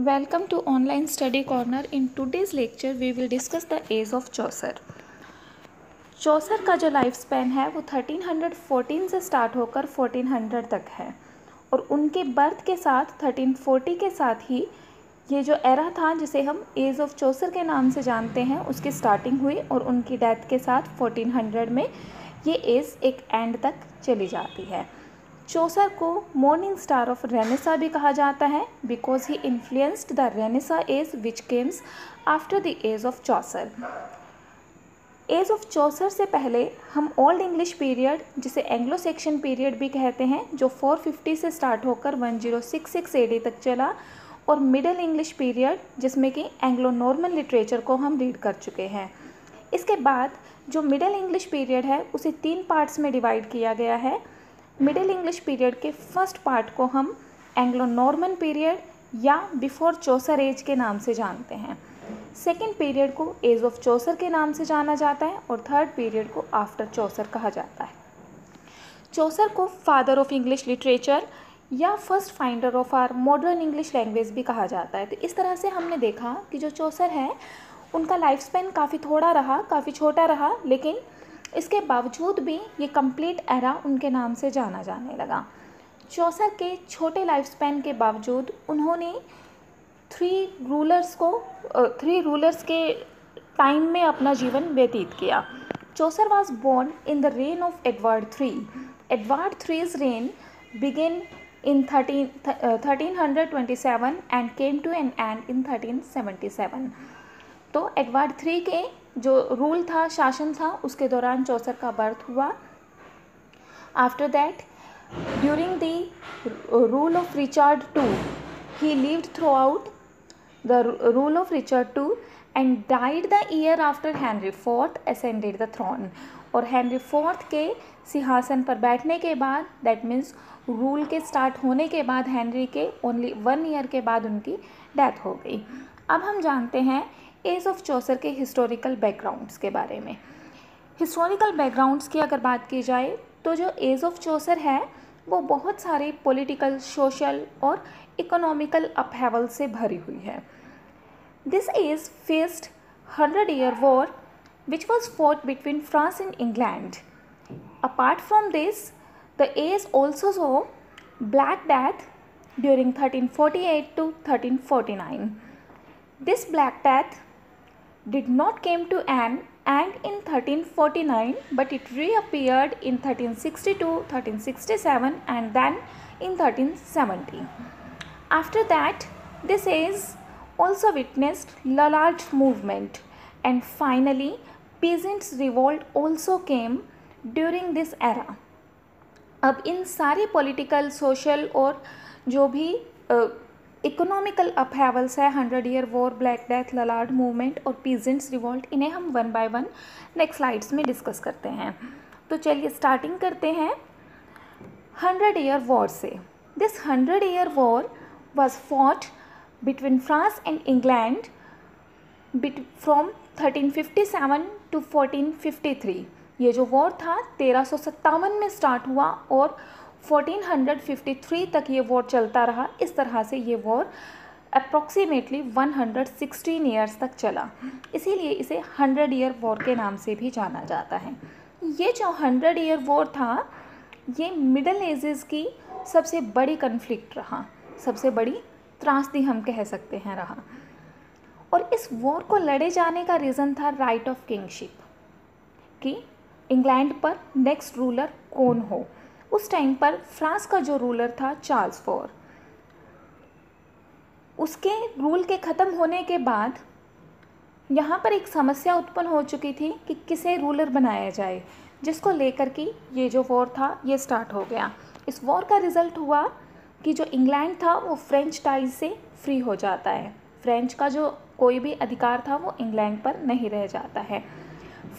Welcome to Online Study Corner. In today's lecture, we will discuss the age of Chaucer. चौसर का जो life span है वो 1314 से start होकर 1400 तक है और उनके बर्थ के साथ 1340 के साथ ही ये जो एरा था जिसे हम एज ऑफ चौसर के नाम से जानते हैं उसकी स्टार्टिंग हुई और उनकी डेथ के साथ 1400 में ये एज एक एंड तक चली जाती है। चौसर को मॉर्निंग स्टार ऑफ रेनेसा भी कहा जाता है because he influenced the renaissance age which comes after the age of Chaucer. Age of Chaucer से पहले हम ओल्ड इंग्लिश पीरियड जिसे एंग्लो सेक्शन पीरियड भी कहते हैं जो 450 से स्टार्ट होकर 1066 एडी तक चला और मिडिल इंग्लिश पीरियड जिसमें कि एंग्लो नॉर्मन लिटरेचर को हम रीड कर चुके हैं। इसके बाद जो मिडिल इंग्लिश पीरियड है उसे 3 पार्ट्स में डिवाइड किया गया है। मिडिल इंग्लिश पीरियड के फर्स्ट पार्ट को हम एंग्लो नॉर्मन पीरियड या बिफोर चौसर एज के नाम से जानते हैं। सेकेंड पीरियड को एज ऑफ चौसर के नाम से जाना जाता है और थर्ड पीरियड को आफ्टर चौसर कहा जाता है। चौसर को फादर ऑफ इंग्लिश लिटरेचर या first finder of our modern English language भी कहा जाता है। तो इस तरह से हमने देखा कि जो चौसर है उनका लाइफ स्पैन काफ़ी थोड़ा रहा, काफ़ी छोटा रहा, लेकिन इसके बावजूद भी ये कंप्लीट एरा उनके नाम से जाना जाने लगा। चौसर के छोटे लाइफ स्पैन के बावजूद उन्होंने 3 रूलर्स के टाइम में अपना जीवन व्यतीत किया। Chaucer was born in the reign of Edward III. Edward III's reign began in 1327 and came to an end in 1377. तो एडवर्ड III के जो रूल था, शासन था, उसके दौरान चौसर का बर्थ हुआ। After that during the rule of Richard II he lived throughout the rule of Richard II and died the year after Henry IV ascended the throne. और हेनरी IV के सिंहासन पर बैठने के बाद, दैट मीन्स रूल के start होने के बाद, हेनरी के ओनली 1 ईयर के बाद उनकी डेथ हो गई। अब हम जानते हैं एज ऑफ चौसर के हिस्टोरिकल बैकग्राउंड्स के बारे में। हिस्टोरिकल बैकग्राउंड्स की अगर बात की जाए तो जो एज ऑफ चौसर है वो बहुत सारे पॉलिटिकल, सोशल और इकोनॉमिकल अपहेवल से भरी हुई है। This age faced 100-year war which was fought between France and England. Apart from this, the age also saw Black Death during 1348 to 1349. This Black Death did not came to an end in 1349 but it reappeared in 1362, 1367 and then in 1370. After that, this age also witnessed Lollard movement and finally peasants revolt also came during this era. अब इन सारे political, social और जो भी economical अपहेवल्स है, 100-year war, black death, Lollard movement और peasants revolt, इन्हें हम 1 by 1 next slides में डिस्कस करते हैं। तो चलिए स्टार्टिंग करते हैं 100-year war से। This 100-year war was fought between France and England from 1357 to 1453. ये जो वॉर था 1357 में स्टार्ट हुआ और 1453 तक ये वॉर चलता रहा। इस तरह से ये वॉर अप्रॉक्सीमेटली 116 ईयर्स तक चला, इसीलिए इसे 100-year war के नाम से भी जाना जाता है। ये जो 100-year war था ये मिडल एजेस की सबसे बड़ी कन्फ्लिक्ट रहा, सबसे बड़ी त्रासदी हम कह सकते हैं रहा। और इस वॉर को लड़े जाने का रीज़न था राइट ऑफ किंगशिप, कि इंग्लैंड पर नेक्स्ट रूलर कौन हो। उस टाइम पर फ्रांस का जो रूलर था चार्ल्स IV, उसके रूल के ख़त्म होने के बाद यहाँ पर एक समस्या उत्पन्न हो चुकी थी कि किसे रूलर बनाया जाए, जिसको लेकर कि ये जो वॉर था ये स्टार्ट हो गया। इस वॉर का रिज़ल्ट हुआ कि जो इंग्लैंड था वो फ्रेंच टाइज से फ्री हो जाता है। फ्रेंच का जो कोई भी अधिकार था वो इंग्लैंड पर नहीं रह जाता है।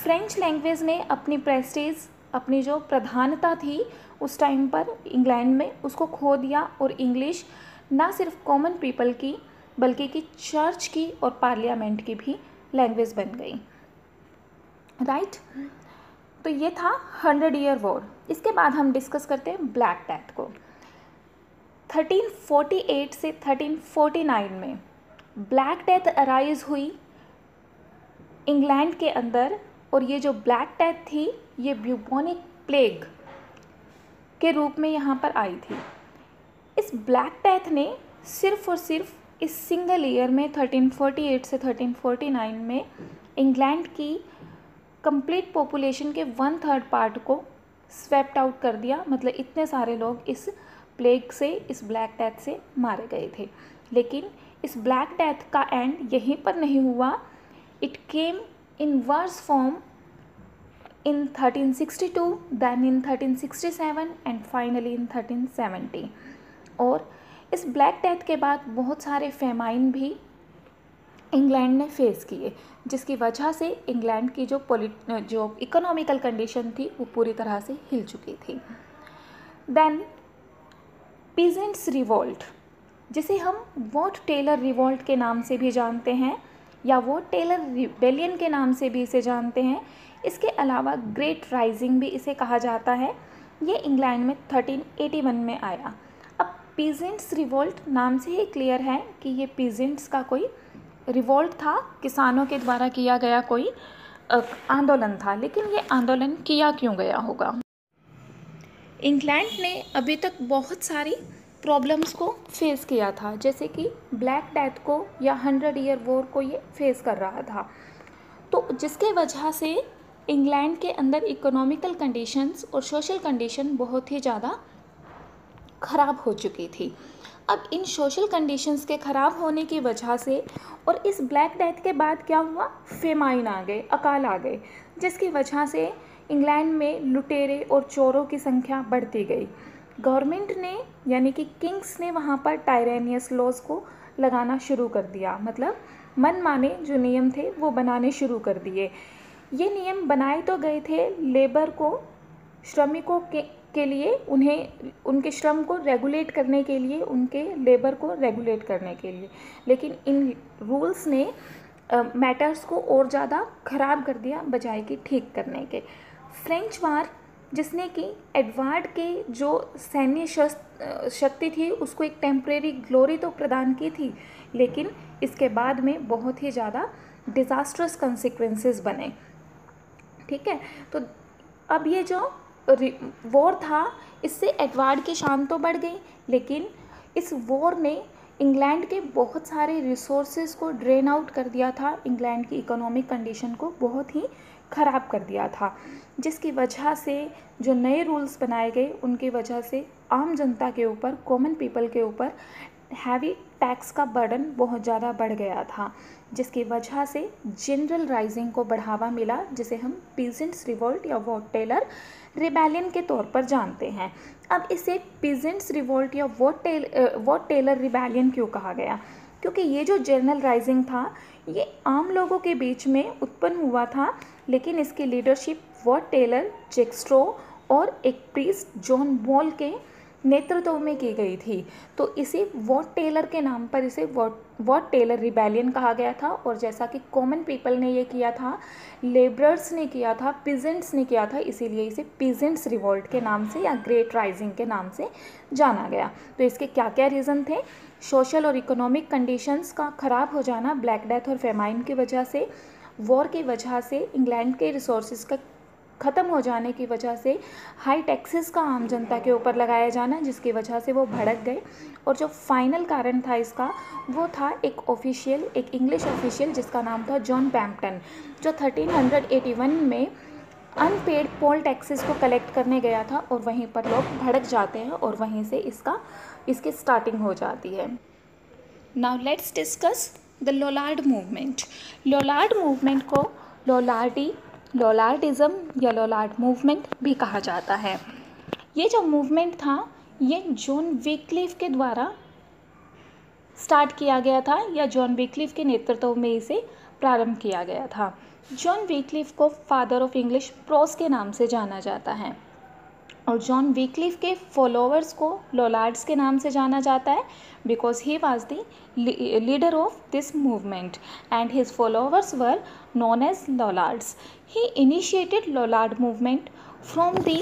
फ्रेंच लैंग्वेज ने अपनी प्रेस्टीज, अपनी जो प्रधानता थी उस टाइम पर इंग्लैंड में, उसको खो दिया और इंग्लिश ना सिर्फ कॉमन पीपल की बल्कि कि चर्च की और पार्लियामेंट की भी लैंग्वेज बन गई। राइट, तो ये था 100-year war। इसके बाद हम डिस्कस करते हैं ब्लैक डेथ को। 1348 से 1349 में ब्लैक डेथ अराइज हुई इंग्लैंड के अंदर, और ये जो ब्लैक डेथ थी ये ब्यूबोनिक प्लेग के रूप में यहाँ पर आई थी। इस ब्लैक डेथ ने सिर्फ और सिर्फ इस सिंगल ईयर में 1348 से 1349 में इंग्लैंड की कंप्लीट पॉपुलेशन के 1/3 पार्ट को स्वेप्ट आउट कर दिया। मतलब इतने सारे लोग इस प्लेग से, इस ब्लैक डेथ से मारे गए थे। लेकिन इस ब्लैक डेथ का एंड यहीं पर नहीं हुआ। It came in verse form in 1362, then in 1367 and finally in 1370। और इस ब्लैक डेथ के बाद बहुत सारे फेमाइन भी इंग्लैंड ने फेस किए, जिसकी वजह से इंग्लैंड की जो इकोनॉमिकल कंडीशन थी वो पूरी तरह से हिल चुकी थी। देन पीजेंट्स रिवोल्ट, जिसे हम वॉट टेलर रिवोल्ट के नाम से भी जानते हैं या वॉट टेलर रिबेलियन के नाम से भी इसे जानते हैं। इसके अलावा ग्रेट राइजिंग भी इसे कहा जाता है। ये इंग्लैंड में 1381 में आया। अब पीजेंट्स रिवोल्ट नाम से ही क्लियर है कि ये पीजेंट्स का कोई रिवोल्ट था, किसानों के द्वारा किया गया कोई आंदोलन था। लेकिन ये आंदोलन किया क्यों गया होगा? इंग्लैंड ने अभी तक बहुत सारी प्रॉब्लम्स को फेस किया था, जैसे कि ब्लैक डेथ को या 100 ईयर वॉर को ये फेस कर रहा था। तो जिसके वजह से इंग्लैंड के अंदर इकोनॉमिकल कंडीशंस और सोशल कंडीशन बहुत ही ज़्यादा ख़राब हो चुकी थी। अब इन सोशल कंडीशंस के ख़राब होने की वजह से और इस ब्लैक डेथ के बाद क्या हुआ, फेमाइन आ गए, अकाल आ गए, जिसकी वजह से इंग्लैंड में लुटेरे और चोरों की संख्या बढ़ती गई। गवर्नमेंट ने यानी कि किंग्स ने वहाँ पर टायरेनियस लॉज को लगाना शुरू कर दिया। मतलब मनमाने जो नियम थे वो बनाने शुरू कर दिए। ये नियम बनाए तो गए थे लेबर को, श्रमिकों के लिए, उन्हें उनके श्रम को रेगुलेट करने के लिए, उनके लेबर को रेगुलेट करने के लिए। लेकिन इन रूल्स ने मैटर्स को और ज़्यादा ख़राब कर दिया बजाय कि ठीक करने के। फ्रेंच वार, जिसने कि एडवर्ड के जो सैन्य शक्ति थी उसको एक टेम्परेरी ग्लोरी तो प्रदान की थी, लेकिन इसके बाद में बहुत ही ज़्यादा डिज़ास्ट्रस कंसिक्वेंसेस बने। ठीक है, तो अब ये जो वॉर था इससे एडवर्ड की शान तो बढ़ गई, लेकिन इस वॉर ने इंग्लैंड के बहुत सारे रिसोर्सेज को ड्रेन आउट कर दिया था। इंग्लैंड की इकोनॉमिक कंडीशन को बहुत ही ख़राब कर दिया था, जिसकी वजह से जो नए रूल्स बनाए गए उनकी वजह से आम जनता के ऊपर, कॉमन पीपल के ऊपर हैवी टैक्स का बर्डन बहुत ज़्यादा बढ़ गया था, जिसकी वजह से जनरल राइजिंग को बढ़ावा मिला, जिसे हम पीजेंट्स रिवोल्ट या वॉट टेलर रिबेलियन के तौर पर जानते हैं। अब इसे पीजेंट्स रिवोल्ट या वॉट टेलर रिबेलियन क्यों कहा गया? क्योंकि ये जो जनरल राइजिंग था ये आम लोगों के बीच में उत्पन्न हुआ था, लेकिन इसकी leadership Wat Tyler, Jack Straw और एक प्रीस्ट जॉन बॉल के नेतृत्व में की गई थी। तो इसे वॉट टेलर के नाम पर इसे वॉट टेलर रिबेलियन कहा गया था। और जैसा कि कॉमन पीपल ने ये किया था, लेबरर्स ने किया था, पीजेंट्स ने किया था, इसीलिए इसे पीजेंट्स रिवोल्ट के नाम से या ग्रेट राइजिंग के नाम से जाना गया। तो इसके क्या क्या रीज़न थे? सोशल और इकोनॉमिक कंडीशंस का ख़राब हो जाना ब्लैक डेथ और फेमाइन की वजह से, वॉर की वजह से, इंग्लैंड के रिसोर्सेज का ख़त्म हो जाने की वजह से, हाई टैक्सेस का आम जनता के ऊपर लगाया जाना, जिसकी वजह से वो भड़क गए। और जो फाइनल कारण था इसका वो था एक इंग्लिश ऑफिशियल जिसका नाम था जॉन बैम्पटन, जो 1381 में अनपेड पोल टैक्सेस को कलेक्ट करने गया था और वहीं पर लोग भड़क जाते हैं और वहीं से इसकी स्टार्टिंग हो जाती है। Now let's discuss the Lollard movement. Lollard movement को लोलार्डिज्म या लोलार्ड मूवमेंट भी कहा जाता है। ये जो मूवमेंट था ये जॉन विक्लिफ के द्वारा स्टार्ट किया गया था या जॉन विक्लिफ के नेतृत्व में इसे प्रारंभ किया गया था। जॉन विक्लिफ को फादर ऑफ इंग्लिश प्रोस के नाम से जाना जाता है और जॉन विक्लिफ के फॉलोअर्स को लोलार्ड्स के नाम से जाना जाता है because he was the leader of this movement and his followers were known as Lollards. He initiated Lollard movement from the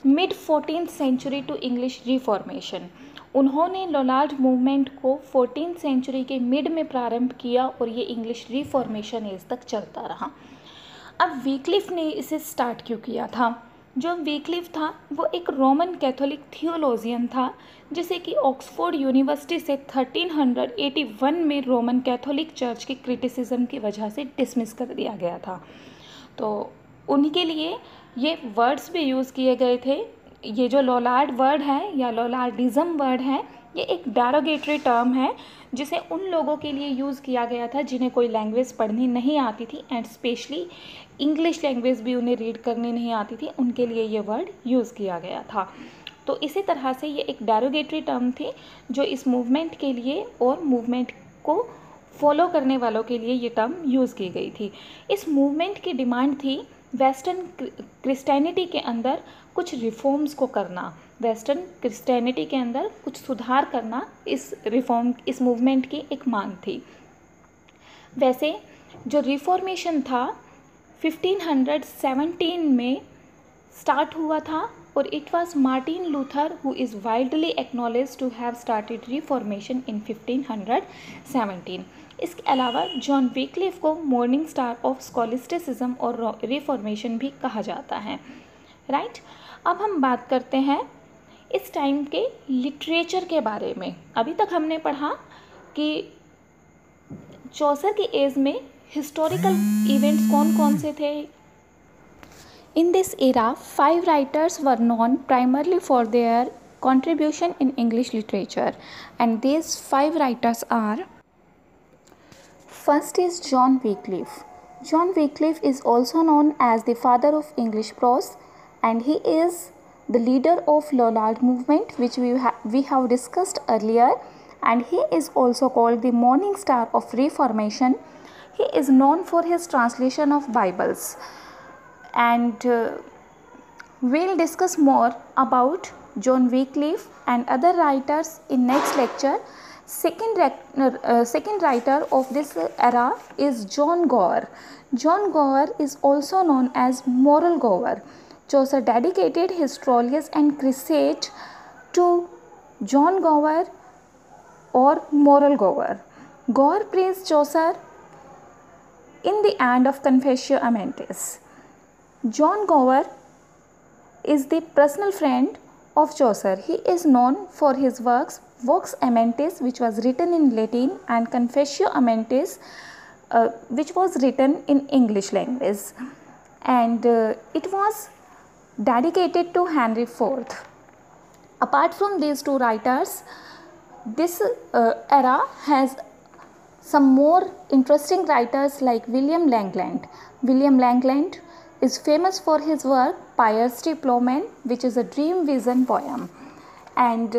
mid 14th century to English reformation. उन्होंने लोलार्ड मूवमेंट को 14th सेंचुरी के mid में प्रारंभ किया और ये English reformation as तक चलता रहा। अब विक्लिफ ने इसे स्टार्ट क्यों किया था? जो विक्लिफ था वो एक रोमन कैथोलिक थियोलॉजियन था, जिसे कि ऑक्सफोर्ड यूनिवर्सिटी से 1381 में रोमन कैथोलिक चर्च की क्रिटिसिज्म की वजह से डिसमिस कर दिया गया था। तो उनके लिए ये वर्ड्स भी यूज़ किए गए थे। ये जो लोलार्ड वर्ड है या लोलार्डिज्म वर्ड है, ये एक डेरोगेटरी टर्म है जिसे उन लोगों के लिए यूज़ किया गया था जिन्हें कोई लैंग्वेज पढ़नी नहीं आती थी, एंड स्पेशली इंग्लिश लैंग्वेज भी उन्हें रीड करनी नहीं आती थी, उनके लिए ये वर्ड यूज़ किया गया था। तो इसी तरह से ये एक डेरोगेटरी टर्म थी जो इस मूवमेंट के लिए और मूवमेंट को फॉलो करने वालों के लिए ये टर्म यूज़ की गई थी। इस मूवमेंट की डिमांड थी वेस्टर्न क्रिश्चियनिटी के अंदर कुछ रिफॉर्म्स को करना, वेस्टर्न क्रिश्चियनिटी के अंदर कुछ सुधार करना इस मूवमेंट की एक मांग थी। वैसे जो रिफॉर्मेशन था 1517 में स्टार्ट हुआ था और it was Martin Luther who is widely acknowledged to have started reformation in 1517। इसके अलावा जॉन विक्लिफ को मॉर्निंग स्टार ऑफ स्कॉलिस्टिसिज्म और रिफॉर्मेशन भी कहा जाता है, राइट। अब हम बात करते हैं इस टाइम के लिटरेचर के बारे में। अभी तक हमने पढ़ा कि चौसर की एज में हिस्टोरिकल इवेंट्स कौन कौन से थे। In this era, 5 writers were known primarily for their contribution in English literature, and these 5 writers are: first is John Wycliffe. John Wycliffe is also known as the father of English prose, and he is the leader of Lollard movement, which we have discussed earlier, and he is also called the morning star of Reformation. He is known for his translation of Bibles, and we'll discuss more about John Wycliffe and other writers in next lecture. Second writer of this era is John Gower. John Gower is also known as Moral Gower. Chaucer dedicated his Troilus and Cresside to John Gower or Moral Gower. Gower praised Chaucer in the end of Confessio Amantis. John Gower is the personal friend of Chaucer. He is known for his works Vox Amantis, which was written in Latin, and Confessio Amantis, which was written in English language, and it was dedicated to Henry IV. Apart from these two writers, this era has some more interesting writers like William Langland. William Langland is famous for his work Piers T. Plowman, which is a dream vision poem, and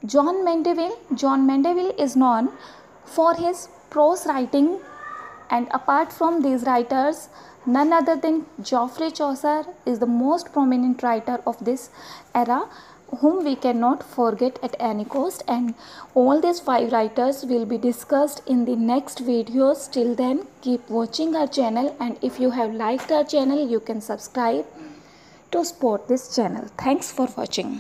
John Mandeville. John Mandeville is known for his prose writing, and apart from these writers, none other than Geoffrey Chaucer is the most prominent writer of this era, whom we cannot forget at any cost. And all these 5 writers will be discussed in the next videos. Till then, keep watching our channel, and if you have liked our channel, you can subscribe to support this channel. Thanks for watching.